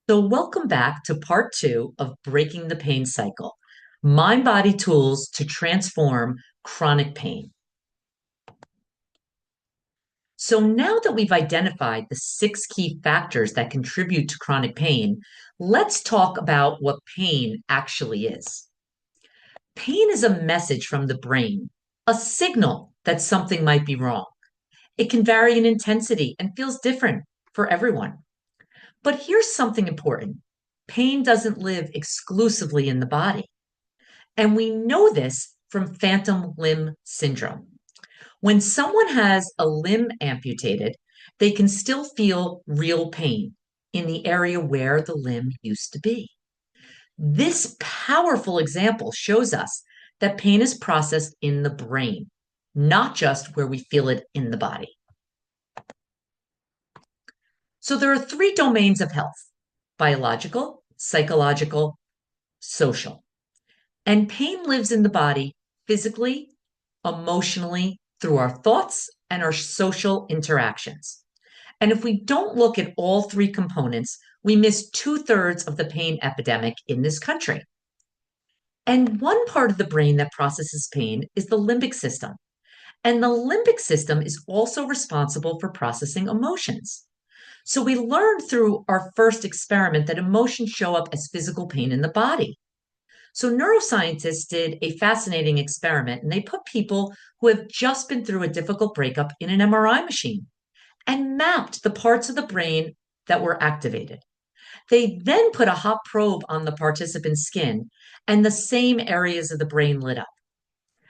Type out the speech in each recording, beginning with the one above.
So, welcome back to part two of Breaking the Pain Cycle, mind body tools to transform chronic pain. So, now that we've identified the six key factors that contribute to chronic pain, let's talk about what pain actually is. Pain is a message from the brain, a signal that something might be wrong. It can vary in intensity and feels different for everyone. But here's something important: pain doesn't live exclusively in the body. And we know this from phantom limb syndrome. When someone has a limb amputated, they can still feel real pain in the area where the limb used to be. This powerful example shows us that pain is processed in the brain, not just where we feel it in the body. So there are three domains of health: biological, psychological, social. And pain lives in the body physically, emotionally, through our thoughts and our social interactions. And if we don't look at all three components, we miss two-thirds of the pain epidemic in this country. And one part of the brain that processes pain is the limbic system. And the limbic system is also responsible for processing emotions. So we learned through our first experiment that emotions show up as physical pain in the body. So, neuroscientists did a fascinating experiment, and they put people who have just been through a difficult breakup in an MRI machine and mapped the parts of the brain that were activated. They then put a hot probe on the participant's skin, and the same areas of the brain lit up.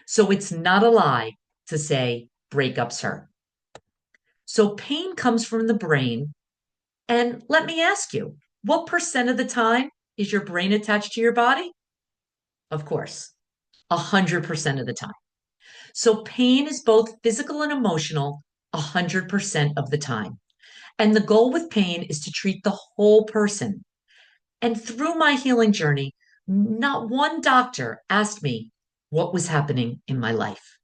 So, it's not a lie to say breakups hurt. So, pain comes from the brain. And let me ask you, what percent of the time is your brain attached to your body? Of course, 100% of the time. So pain is both physical and emotional 100% of the time. And the goal with pain is to treat the whole person. And through my healing journey, not one doctor asked me what was happening in my life.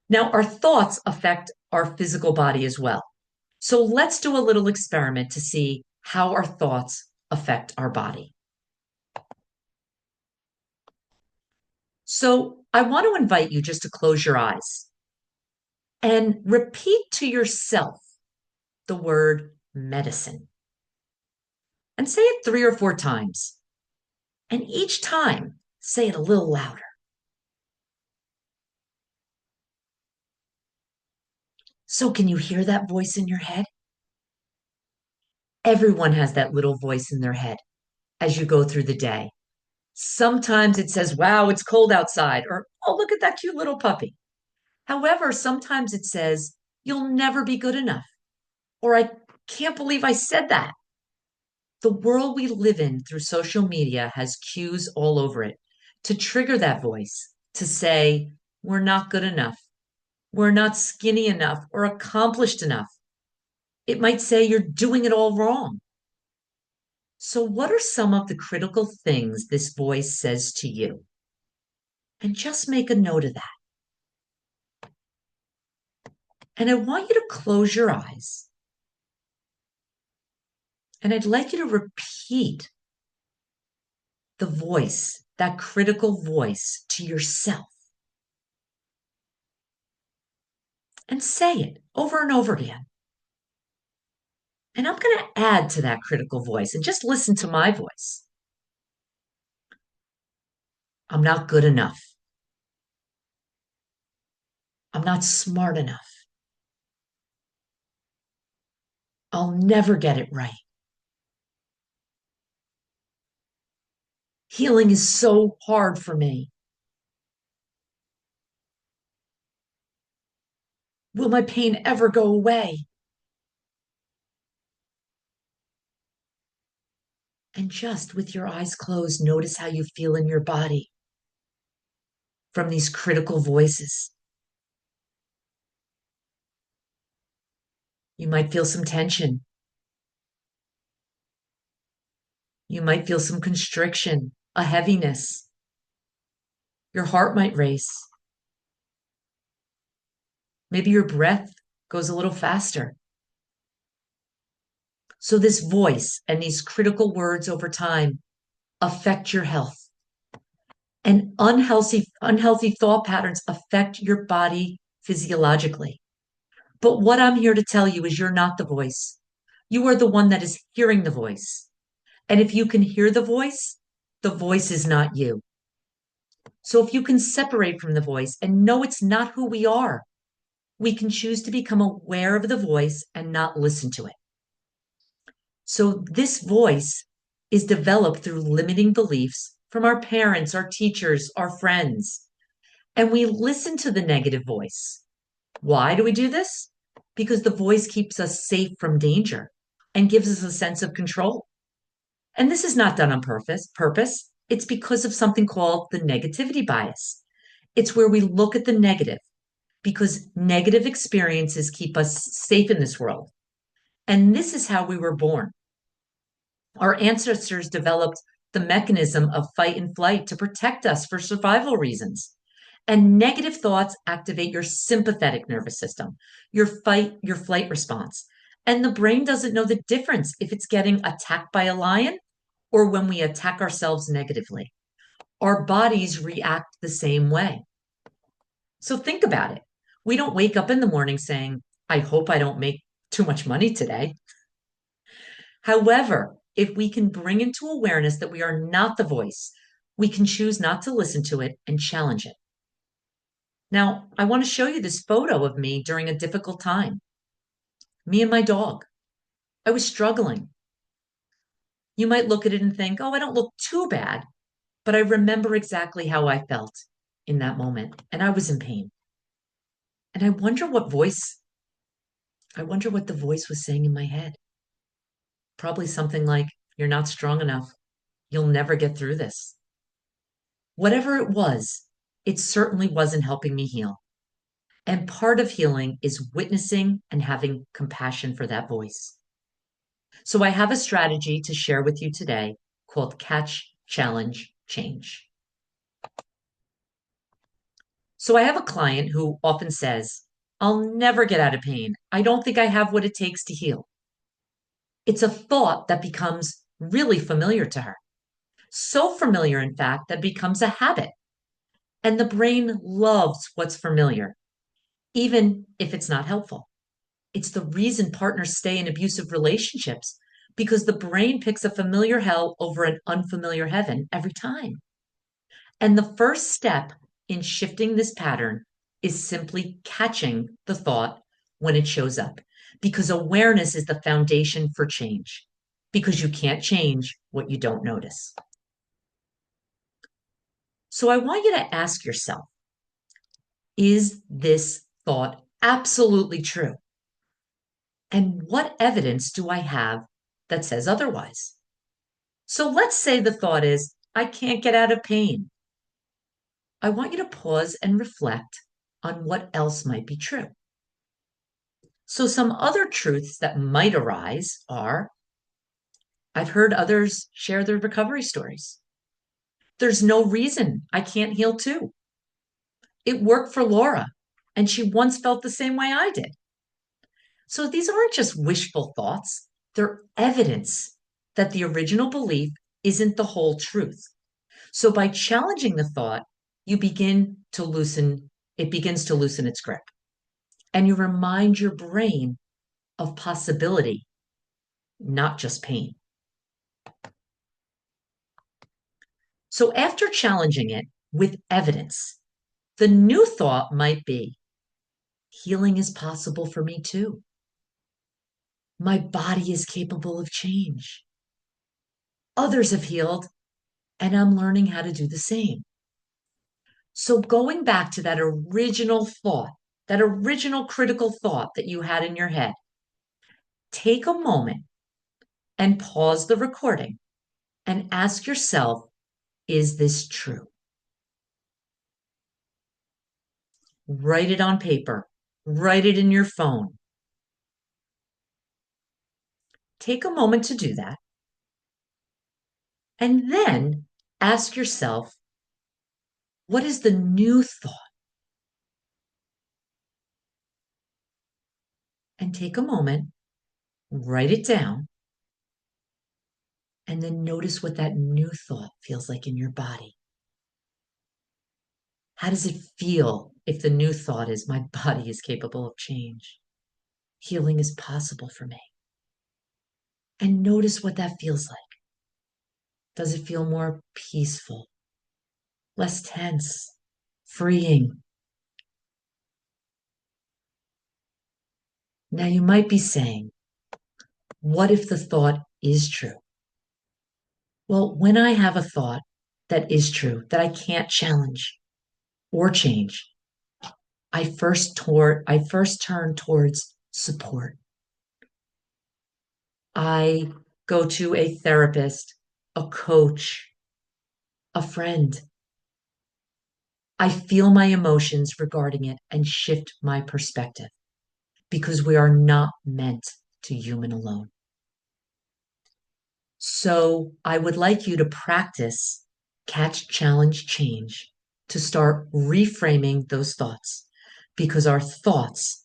Now, our thoughts affect our physical body as well. So let's do a little experiment to see how our thoughts affect our body. So I want to invite you just to close your eyes and repeat to yourself the word medicine. And say it 3 or 4 times. And each time, say it a little louder. So, can you hear that voice in your head? Everyone has that little voice in their head as you go through the day. Sometimes it says, wow, it's cold outside, or oh, look at that cute little puppy. However, sometimes it says, you'll never be good enough, or I can't believe I said that. The world we live in through social media has cues all over it to trigger that voice to say, we're not good enough, we're not skinny enough or accomplished enough. It might say you're doing it all wrong. So, what are some of the critical things this voice says to you? And just make a note of that. And I want you to close your eyes. And I'd like you to repeat the voice, that critical voice, to yourself. And say it over and over again. And I'm going to add to that critical voice and just listen to my voice. I'm not good enough. I'm not smart enough. I'll never get it right. Healing is so hard for me. Will my pain ever go away? And just with your eyes closed, notice how you feel in your body from these critical voices. You might feel some tension. You might feel some constriction, a heaviness. Your heart might race. Maybe your breath goes a little faster. So this voice and these critical words over time affect your health. And unhealthy thought patterns affect your body physiologically. But what I'm here to tell you is you're not the voice. You are the one that is hearing the voice. And if you can hear the voice is not you. So if you can separate from the voice and know it's not who we are, we can choose to become aware of the voice and not listen to it. So this voice is developed through limiting beliefs from our parents, our teachers, our friends. And we listen to the negative voice. Why do we do this? Because the voice keeps us safe from danger and gives us a sense of control. And this is not done on purpose. It's because of something called the negativity bias. It's where we look at the negative because negative experiences keep us safe in this world. And this is how we were born. Our ancestors developed the mechanism of fight and flight to protect us for survival reasons. And negative thoughts activate your sympathetic nervous system, your flight response. And the brain doesn't know the difference if it's getting attacked by a lion or when we attack ourselves negatively. Our bodies react the same way. So think about it. We don't wake up in the morning saying, I hope I don't make too much money today. However, if we can bring into awareness that we are not the voice, we can choose not to listen to it and challenge it. Now, I want to show you this photo of me during a difficult time. Me and my dog. I was struggling. You might look at it and think, oh, I don't look too bad, but I remember exactly how I felt in that moment, and I was in pain. And I wonder what the voice was saying in my head. Probably something like, you're not strong enough. You'll never get through this. Whatever it was, it certainly wasn't helping me heal. And part of healing is witnessing and having compassion for that voice. So I have a strategy to share with you today called Catch, Challenge, Change. So I have a client who often says, I'll never get out of pain. I don't think I have what it takes to heal. It's a thought that becomes really familiar to her. So familiar, in fact, that it becomes a habit. And the brain loves what's familiar, even if it's not helpful. It's the reason partners stay in abusive relationships because the brain picks a familiar hell over an unfamiliar heaven every time. And the first step in shifting this pattern is simply catching the thought when it shows up, because awareness is the foundation for change, because you can't change what you don't notice. So I want you to ask yourself, is this thought absolutely true? And what evidence do I have that says otherwise? So let's say the thought is, I can't get out of pain. I want you to pause and reflect on what else might be true. So some other truths that might arise are, I've heard others share their recovery stories. There's no reason I can't heal too. It worked for Laura, and she once felt the same way I did. So these aren't just wishful thoughts, they're evidence that the original belief isn't the whole truth. So by challenging the thought, it begins to loosen its grip. And you remind your brain of possibility, not just pain. So after challenging it with evidence, the new thought might be, healing is possible for me too. My body is capable of change. Others have healed, and I'm learning how to do the same. So going back to that original thought, that original critical thought that you had in your head, take a moment and pause the recording and ask yourself, is this true? Write it on paper. Write it in your phone. Take a moment to do that. And then ask yourself, what is the new thought? And take a moment, write it down, And then notice what that new thought feels like in your body. How does it feel if the new thought is, my body is capable of change? Healing is possible for me. And notice what that feels like. Does it feel more peaceful, less tense, freeing? Now you might be saying, what if the thought is true? Well, when I have a thought that is true, that I can't challenge or change, I first turn towards support. I go to a therapist, a coach, a friend. I feel my emotions regarding it and shift my perspective because we are not meant to human alone. So I would like you to practice catch, challenge, change to start reframing those thoughts because our thoughts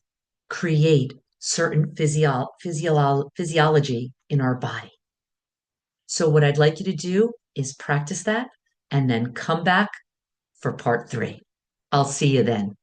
create certain physiology in our body. So, what I'd like you to do is practice that and then come back for part 3. I'll see you then.